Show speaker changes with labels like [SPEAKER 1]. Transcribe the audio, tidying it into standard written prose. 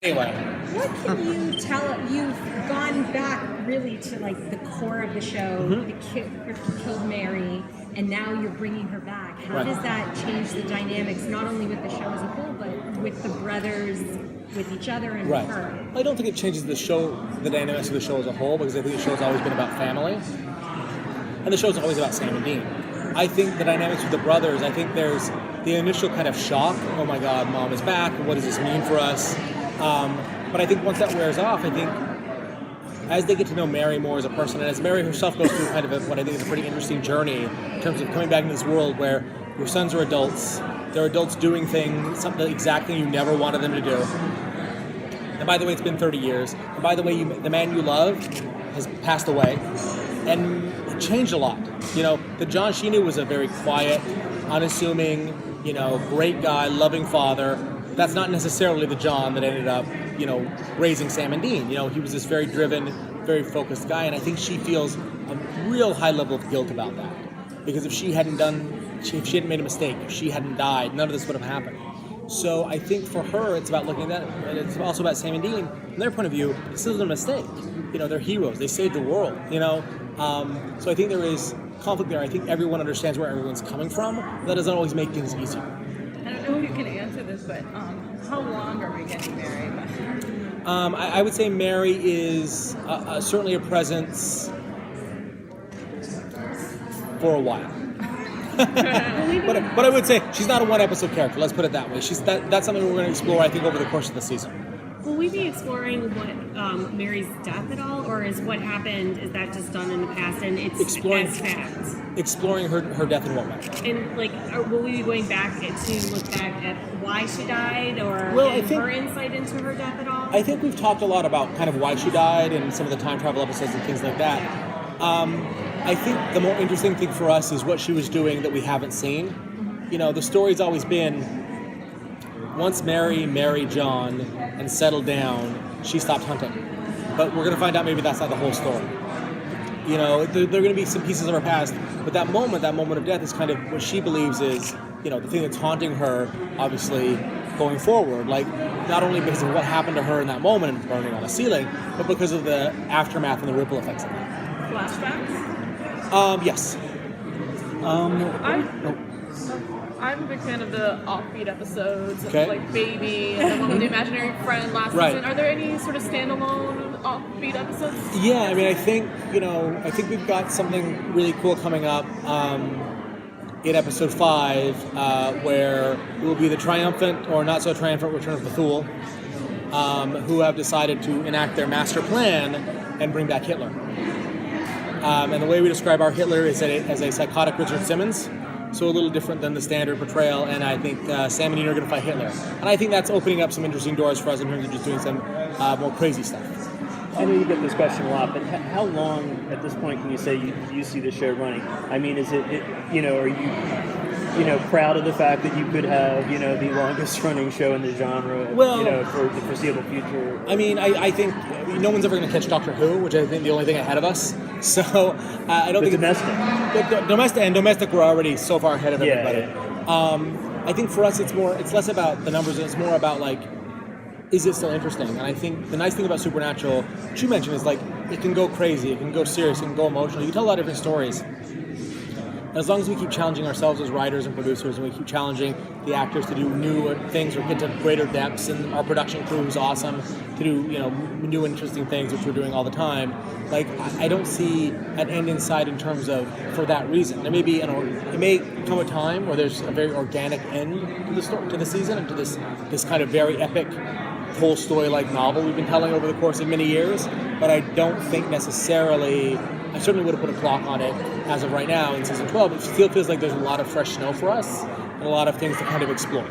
[SPEAKER 1] Anyway.
[SPEAKER 2] What can you tell? You've gone back really to like the core of the show. The kid killed Mary, and now you're bringing her back. How does that change the dynamics, not only with the show as a whole, but with the brothers, with each other, and with her?
[SPEAKER 1] I don't think it changes the dynamics of the show as a whole, because I think the show's always been about family, and the show's always about Sam and Dean. I think the dynamics with the brothers, I think there's the initial kind of shock. Oh my God, Mom is back. What does this mean for us? But I think once that wears off, I think as they get to know Mary more as a person, and as Mary herself goes through kind of what I think is a pretty interesting journey in terms of coming back into this world where your sons are adults, they're adults doing things, something exactly you never wanted them to do. And by the way, it's been 30 years. And by the way, the man you love has passed away, and it changed a lot. You know, the John she knew was a very quiet, unassuming, great guy, loving father. That's not necessarily the John that ended up, raising Sam and Dean. He was this very driven, very focused guy, and I think she feels a real high level of guilt about that. Because if she hadn't made a mistake, if she hadn't died, none of this would have happened. So I think for her, it's about looking at that, and it's also about Sam and Dean. From their point of view, this isn't a mistake. They're heroes. They saved the world, So I think there is conflict there. I think everyone understands where everyone's coming from. That doesn't always make things easier.
[SPEAKER 3] I don't know if you can answer this, but how long are we getting married?
[SPEAKER 1] I would say Mary is certainly a presence for a while. but I would say she's not a one-episode character. Let's put it that way. That's something we're going to explore, I think, over the course of the season.
[SPEAKER 4] Will we be exploring what Mary's death at all, or is what happened, is that just done in the past and it's as fact?
[SPEAKER 1] Exploring her death in what way?
[SPEAKER 4] And will we be going back to look back at why she died, or her insight into her death at all?
[SPEAKER 1] I think we've talked a lot about kind of why she died and some of the time travel episodes and things like that. I think the more interesting thing for us is what she was doing that we haven't seen. The story's always been, once Mary married John and settled down, she stopped hunting. But we're going to find out maybe that's not the whole story. There are going to be some pieces of her past, but that moment of death is kind of what she believes is, the thing that's haunting her, obviously, going forward. Like, not only because of what happened to her in that moment and burning on the ceiling, but because of the aftermath and the ripple effects of that.
[SPEAKER 3] Flashbacks?
[SPEAKER 1] Yes.
[SPEAKER 3] I'm a big fan of the offbeat episodes, like Baby and the one with the imaginary friend last season. Are there any sort of standalone offbeat episodes?
[SPEAKER 1] Yeah, I think we've got something really cool coming up in episode 5, where it will be the triumphant or not so triumphant return of Bethul, who have decided to enact their master plan and bring back Hitler. And the way we describe our Hitler is as a psychotic Richard Simmons. So a little different than the standard portrayal, and I think Sam and Dean are going to fight Hitler. And I think that's opening up some interesting doors for us in terms of just doing some more crazy stuff.
[SPEAKER 5] I know you get this question a lot, but how long at this point can you say you see the show running? Is it are you proud of the fact that you could have, the longest running show in the genre, for the foreseeable future?
[SPEAKER 1] I think no one's ever going to catch Doctor Who, which I think the only thing ahead of us. So I don't think domestic we're already so far ahead of everybody. I think for us it's less about the numbers and it's more about is it still interesting? And I think the nice thing about Supernatural, which you mentioned, is it can go crazy, it can go serious, it can go emotional. You can tell a lot of different stories. And as long as we keep challenging ourselves as writers and producers, and we keep challenging the actors to do new things or get to greater depths, and our production crew is awesome to do new interesting things, which we're doing all the time. I don't see an end in sight in terms of for that reason. There may be it may come a time where there's a very organic end to the season and to this kind of very epic whole story-like novel we've been telling over the course of many years. But I don't think necessarily. I certainly would have put a clock on it as of right now in season 12. It still feels like there's a lot of fresh snow for us and a lot of things to kind of explore.